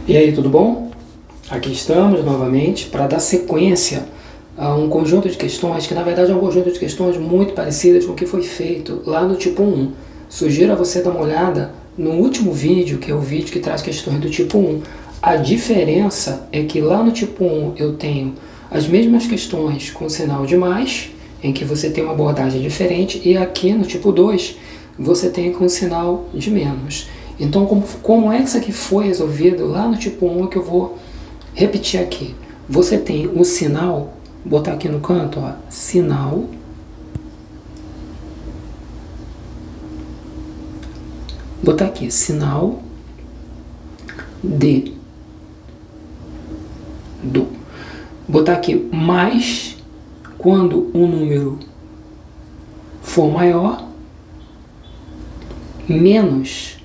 E aí, tudo bom? Aqui estamos novamente para dar sequência a um conjunto de questões que na verdade é um conjunto de questões muito parecidas com o que foi feito lá no tipo 1. Sugiro a você dar uma olhada no último vídeo, que é o vídeo que traz questões do tipo 1. A diferença é que lá no tipo 1 eu tenho as mesmas questões com sinal de mais, em que você tem uma abordagem diferente, e aqui no tipo 2 você tem com sinal de menos. Então, como é que isso aqui foi resolvido lá no tipo 1 que eu vou repetir aqui? Você tem o sinal, vou botar aqui no canto, ó, sinal, botar aqui, sinal de, do, botar aqui mais quando o número for maior, menos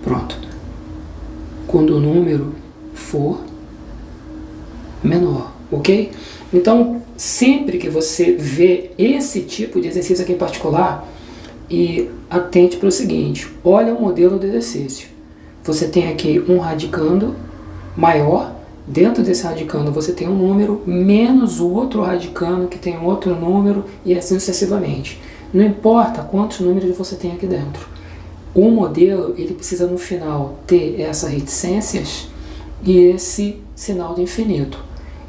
pronto, quando o número for menor, ok? Então, sempre que você vê esse tipo de exercício aqui em particular, e atente para o seguinte, olha o modelo do exercício. Você tem aqui um radicando maior, dentro desse radicando você tem um número, menos o outro radicando que tem outro número, e assim sucessivamente. Não importa quantos números você tem aqui dentro. O modelo, ele precisa no final ter essas reticências e esse sinal de infinito.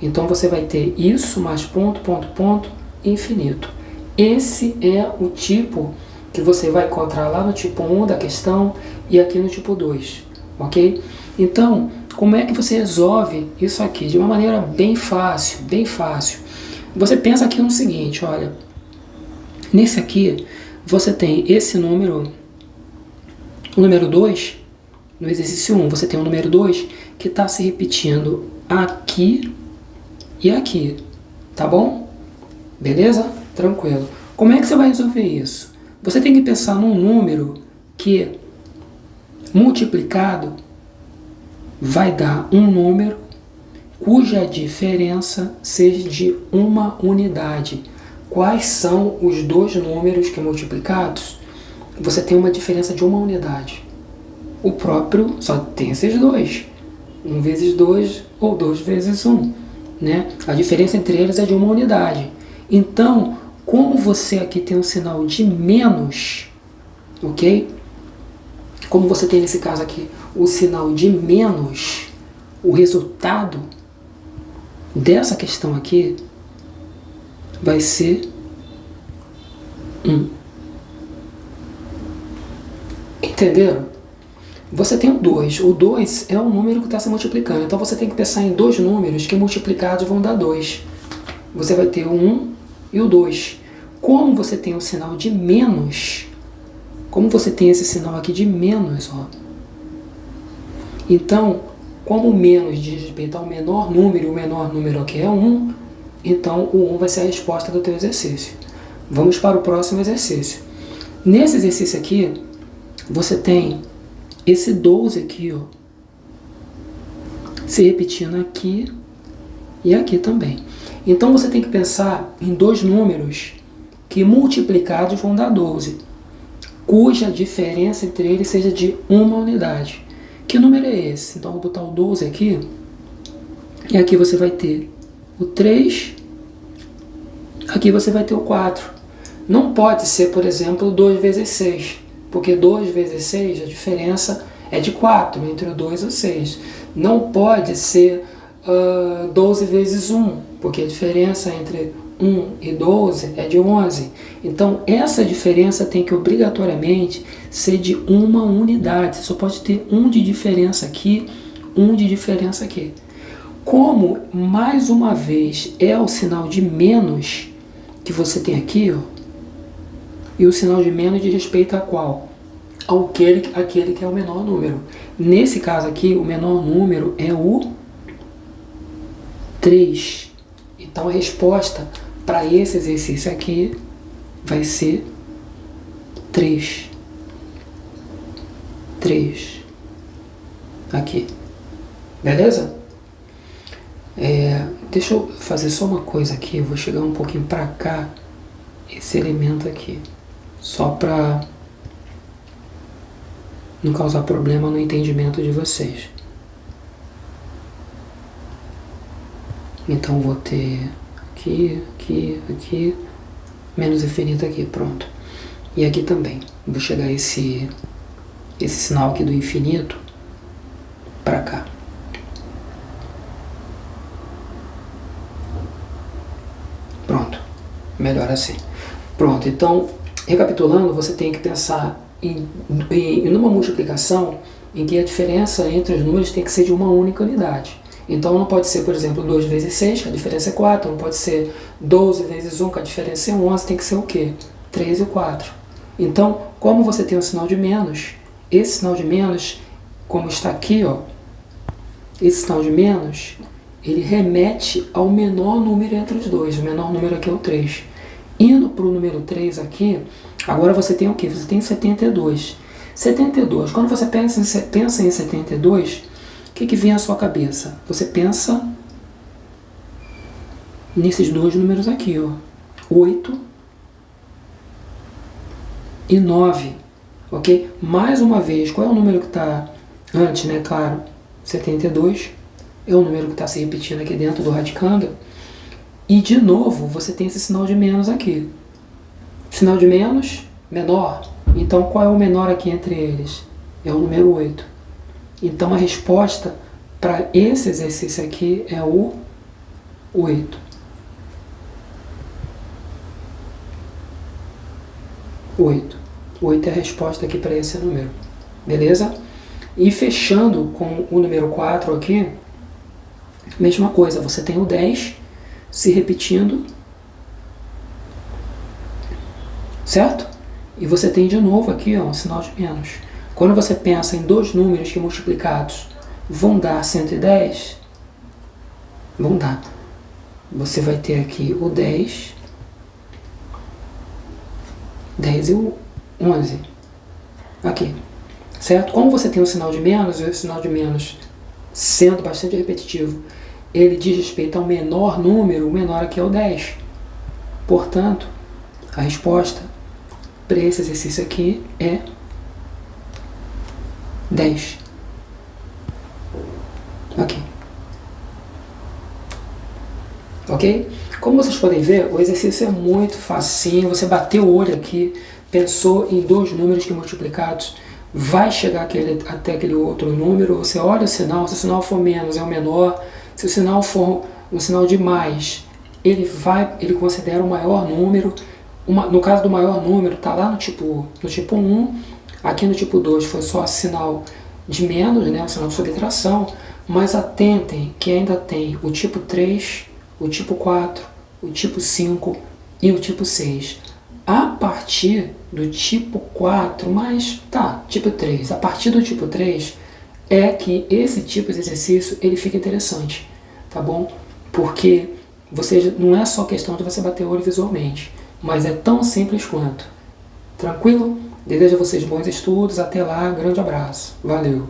Então você vai ter isso mais ponto, ponto, ponto, infinito. Esse é o tipo que você vai encontrar lá no tipo 1 da questão e aqui no tipo 2, ok? Então, como é que você resolve isso aqui? De uma maneira bem fácil, bem fácil. Você pensa aqui no seguinte, olha, nesse aqui você tem esse número, o número 2, no exercício 1, você tem o número 2 que está se repetindo aqui e aqui, tá bom? Beleza? Tranquilo. Como é que você vai resolver isso? Você tem que pensar num número que, multiplicado, vai dar um número cuja diferença seja de uma unidade. Quais são os dois números que multiplicados você tem uma diferença de uma unidade? O próprio só tem esses dois. 1 vezes 2 ou 2 vezes 1. Né? A diferença entre eles é de uma unidade. Então, como você aqui tem um sinal de menos, ok? Como você tem nesse caso aqui o sinal de menos, o resultado dessa questão aqui vai ser 1. Entenderam? Você tem o 2. O 2 é um número que está se multiplicando. Então você tem que pensar em dois números que multiplicados vão dar 2. Você vai ter o 1 e o 2. Como você tem o sinal de menos, como você tem esse sinal aqui de menos, ó. Então, como o menos diz respeito ao menor número, e o menor número aqui é 1, então o 1 vai ser a resposta do teu exercício. Vamos para o próximo exercício. Nesse exercício aqui, você tem esse 12 aqui, ó, se repetindo aqui e aqui também. Então você tem que pensar em dois números que multiplicados vão dar 12, cuja diferença entre eles seja de uma unidade. Que número é esse? Então eu vou botar o 12 aqui, e aqui você vai ter o 3, aqui você vai ter o 4. Não pode ser, por exemplo, 2 vezes 6, porque 2 vezes 6, a diferença é de 4, entre o 2 e o 6. Não pode ser 12 vezes 1, porque a diferença entre 1 e 12 é de 11. Então, essa diferença tem que obrigatoriamente ser de uma unidade. Você só pode ter um de diferença aqui, um de diferença aqui. Como, mais uma vez, é o sinal de menos que você tem aqui, ó, e o sinal de menos diz respeito a qual? Aquele que é o menor número. Nesse caso aqui, o menor número é o 3. Então a resposta para esse exercício aqui vai ser 3. 3. Aqui. Beleza? Deixa eu fazer só uma coisa aqui. Eu vou chegar um pouquinho para cá esse elemento aqui, só para não causar problema no entendimento de vocês. Então vou ter aqui, aqui, aqui, menos infinito aqui, pronto. E aqui também. Vou chegar esse sinal aqui do infinito para cá. Pronto. Melhor assim. Pronto, então, recapitulando, você tem que pensar em uma multiplicação em que a diferença entre os números tem que ser de uma única unidade. Então não pode ser, por exemplo, 2 vezes 6, que a diferença é 4, não pode ser 12 vezes 1, que a diferença é 11, tem que ser o quê? 3 e 4. Então, como você tem um sinal de menos, esse sinal de menos, como está aqui, ó, esse sinal de menos, ele remete ao menor número entre os dois, o menor número aqui é o 3. Indo para o número 3 aqui, agora você tem o quê? Você tem 72. 72, quando você pensa em 72, o que vem à sua cabeça? Você pensa nesses dois números aqui, ó, 8 e 9, ok? Mais uma vez, qual é o número que está antes, né? Claro, 72 é o número que está se repetindo aqui dentro do radicando. E de novo, você tem esse sinal de menos aqui. Sinal de menos, menor. Então, qual é o menor aqui entre eles? É o número 8. Então, a resposta para esse exercício aqui é o 8. 8. 8 é a resposta aqui para esse número. Beleza? E fechando com o número 4 aqui, mesma coisa, você tem o 10 se repetindo, certo? E você tem de novo aqui, ó, um sinal de menos. Quando você pensa em dois números que multiplicados vão dar 110, vão dar. Você vai ter aqui o 10 e o 11. Aqui, certo? Como você tem um sinal de menos, e o sinal de menos sendo bastante repetitivo, ele diz respeito ao menor número, o menor aqui é o 10. Portanto, a resposta para esse exercício aqui é 10. Ok. Ok? Como vocês podem ver, o exercício é muito facinho. Você bateu o olho aqui, pensou em dois números que multiplicados vai chegar até aquele outro número. Você olha o sinal, se o sinal for menos é o menor, se o sinal for um sinal de mais, ele considera o maior número. No caso do maior número, está lá no tipo 1, aqui no tipo 2 foi só sinal de menos, né, o sinal de subtração, mas atentem que ainda tem o tipo 3, o tipo 4, o tipo 5 e o tipo 6. A partir do tipo 4, tipo 3, a partir do tipo 3 é que esse tipo de exercício ele fica interessante, tá bom? Porque não é só questão de você bater o olho visualmente, mas é tão simples quanto. Tranquilo? Desejo a vocês bons estudos, até lá, grande abraço, valeu!